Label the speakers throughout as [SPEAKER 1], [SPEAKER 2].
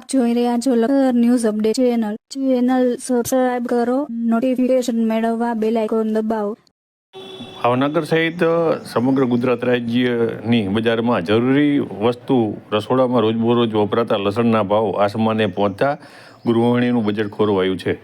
[SPEAKER 1] આપ જોઈ રહ્યા છો Lakhtar news update channel subscribe કરો, નોટિફિકેશન મેળવવા બેલ આઇકોન દબાવો.
[SPEAKER 2] ભાવનગર સહિત સમગ્ર ગુજરાત રાજ્યની બજારમાં જરૂરી વસ્તુ રસોડામાં રોજબરોજ વપરાતા લસણના ભાવ આસમાને પહોંચતા ગૃહિણીનું બજેટ ખોરવાયું છે.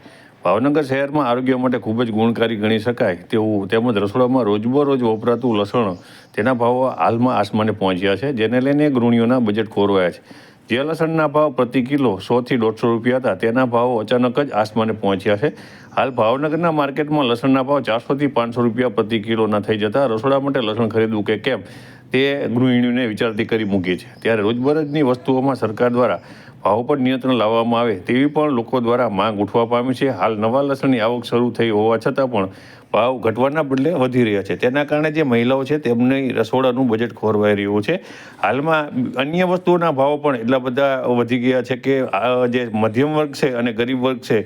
[SPEAKER 2] ભાવનગર શહેરમાં આરોગ્ય માટે ખૂબ જ ગુણકારી ગણી શકાય તેવું તેમજ રસોડામાં રોજબરોજ વપરાતું લસણ તેના ભાવો હાલમાં આસમાને પહોંચ્યા છે, જેને લઈને ગૃહિણીઓના બજેટ ખોરવાયા છે. જે લસણના ભાવ પ્રતિ કિલો 100 થી 150 રૂપિયા હતા તેના ભાવો અચાનક જ આસમાને પહોંચ્યા છે. હાલ ભાવનગરના માર્કેટમાં લસણના ભાવ 400 થી 500 રૂપિયા પ્રતિ કિલોના થઈ જતા રસોડા માટે લસણ ખરીદવું કે કેમ તે ગૃહિણીઓને વિચારતી કરી મૂકી છે. ત્યારે રોજબરોજની વસ્તુઓમાં સરકાર દ્વારા ભાવ પર નિયંત્રણ લાવવામાં આવે તેવી પણ લોકો દ્વારા માંગ ઉઠવા પામી છે. હાલ નવા લસણની આવક શરૂ થઈ હોવા છતાં પણ ભાવ ઘટવાના બદલે વધી રહ્યા છે. તેના કારણે જે મહિલાઓ છે તેમની રસોડાનું બજેટ ખોરવાઈ રહ્યું છે. હાલમાં અન્ય વસ્તુઓના ભાવ પણ એટલા બધા વધી ગયા છે કે જે મધ્યમ વર્ગ છે અને ગરીબ વર્ગ છે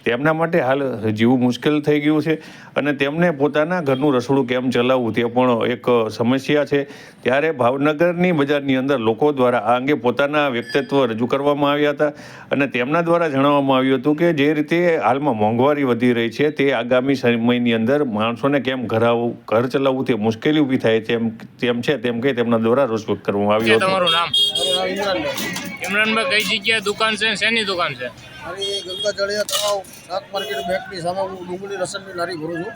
[SPEAKER 2] તેમના માટે હાલ જીવવું મુશ્કેલ થઈ ગયું છે અને તેમને પોતાના ઘરનું રસોડું કેમ ચલાવવું તે પણ એક સમસ્યા છે. ત્યારે ભાવનગરની બજારની અંદર લોકો દ્વારા આ અંગે પોતાના વ્યક્તિત્વ રજૂ કરવામાં આવ્યા હતા અને તેમના દ્વારા જણાવવામાં આવ્યું હતું કે જે રીતે હાલમાં મોંઘવારી વધી રહી છે તે આગામી સમયની અંદર માણસોને કેમ ઘર ચલાવવું તે મુશ્કેલી ઊભી થાય તેમ છે તેમ કહી તેમના દ્વારા રોષ વ્યક્ત કરવામાં આવ્યો હતો.
[SPEAKER 3] તમારું નામ? ઇમરાનભાઈ, કઈ જગ્યાએ દુકાન છે, શેની દુકાન છે?
[SPEAKER 4] મારી ગંગા જળિયા તળાવ શાક માર્કેટ બેકની સામે હું ડુંગળી લસણની લારી ભરું છું.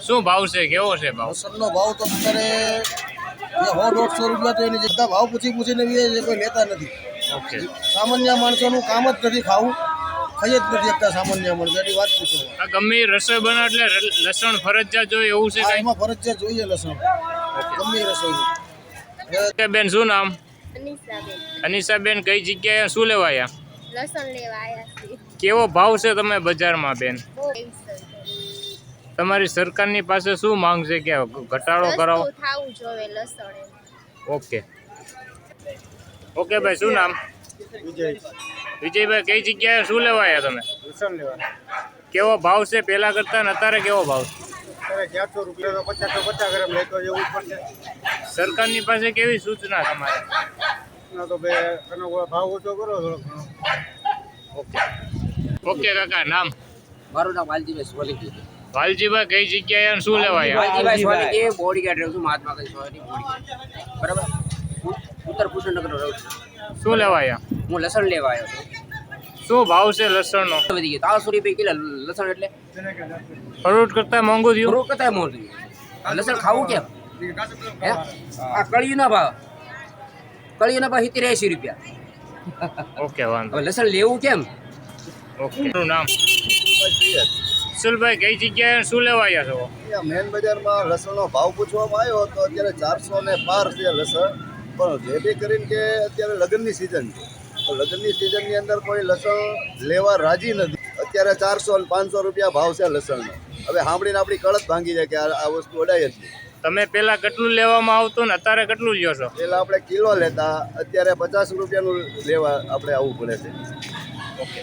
[SPEAKER 3] શું ભાવ છે, કેવો છે ભાવ?
[SPEAKER 4] લસણનો ભાવ તો અત્યારે 100-150 રૂપિયા તો એની જતા ભાવ પૂછીને બી કોઈ લેતા નથી.
[SPEAKER 3] ઓકે.
[SPEAKER 4] સામાન્ય માણસોનું કામ જ નથી, ખાવું ખાઈ જ નથી શકતા સામાન્ય માણસો. એની વાત પૂછો.
[SPEAKER 3] આ ગમે એ રસોઈ બનાવે એટલે લસણ ફરજિયાત જોઈએ એવું છે કાંઈ?
[SPEAKER 4] એમાં ફરજિયાત જોઈએ લસણ, ગમે એ રસોઈ.
[SPEAKER 3] બેન શું નામ?
[SPEAKER 5] અનિશાબેન.
[SPEAKER 3] અનિશાબેન, કઈ જગ્યાએ શું લેવા આવ્યા?
[SPEAKER 5] લસણ લેવા આવ્યા છીએ.
[SPEAKER 3] કેવો ભાવ છે તમે બજારમાં બેન?
[SPEAKER 5] બહુ ટેન્શન.
[SPEAKER 3] તમારી સરકારની પાસે શું માંગ છે કે ઘટાડો કરાવો?
[SPEAKER 5] સસ્તું થાવું જોઈએ લસણ એમ.
[SPEAKER 3] ઓકે ઓકે ભાઈ, શું નામ? વિજયભાઈ, કઈ જગ્યાએ શું લેવા આવ્યા તમે?
[SPEAKER 4] લસણ લેવા.
[SPEAKER 3] કેવો ભાવ છે પહેલા કરતા ને અત્યારે કેવો ભાવ છે?
[SPEAKER 4] અત્યારે 400 રૂપિયા તો 50 ગ્રામ લેતો એવું પડશે.
[SPEAKER 3] સરકારની પાસે કેવી સૂચના તમારે?
[SPEAKER 4] તો ભાવ ઓછો કરો થોડો ઘણો.
[SPEAKER 3] ઓકે કાકા, નામ?
[SPEAKER 6] મારું નામ વાલજીભાઈ સોલંકી.
[SPEAKER 3] વાલજીભાઈ, કઈ જગ્યાએ અને શું લેવા આવ્યા?
[SPEAKER 6] વાલજીભાઈ સોલંકી બોડીગાર્ડ રહું છું, મહાત્મા ગાંધી સોસાયટી બોડીગાર્ડ. બરાબર. ઉત્તર કુશનગર રહું છું.
[SPEAKER 3] શું લેવા આવ્યા?
[SPEAKER 6] હું લસણ લેવા આવ્યો છું.
[SPEAKER 3] શું ભાવ છે લસણનો?
[SPEAKER 6] વધી ગયો 300 રૂપિયા કિલો લસણ, એટલે
[SPEAKER 3] ફ્રૂટ કરતા મોંઘું થયું?
[SPEAKER 6] થોડું કતાય મોંઘું થયું. લસણ ખાવું કેમ? હે, આ કળીના ભાવ 70-80 રૂપિયા.
[SPEAKER 3] ઓકે, વાંધો.
[SPEAKER 6] હવે લસણ લેવું કેમ?
[SPEAKER 3] ઓકે, શું નામ? સુલભાઈ, કઈ જગ્યાએ શું લેવા આવ્યા છો?
[SPEAKER 4] અહીંયા મેન બજારમાં લસણનો ભાવ પૂછવામાં આવ્યો તો અત્યારે 400 ને પાર છે લસણ. પણ જે બી કરીને કે અત્યારે લગ્નની સિઝન છે, તો લગ્નની સિઝનની અંદર કોઈ લસણ લેવા રાજી નથી. અત્યારે 400 અને 500 રૂપિયા ભાવ છે લસણનો. હવે સાંભળીને આપણી કળત ભાંગી જાય કે આ વસ્તુ અડાય જ નહીં.
[SPEAKER 3] તમે પેલા કેટલું લેવામાં આવતું ને અત્યારે કેટલું લ્યો છો?
[SPEAKER 4] પહેલાં આપણે કિલો લેતા, અત્યારે 50 રૂપિયાનું લેવા આપણે આવવું પડે છે.
[SPEAKER 3] ઓકે.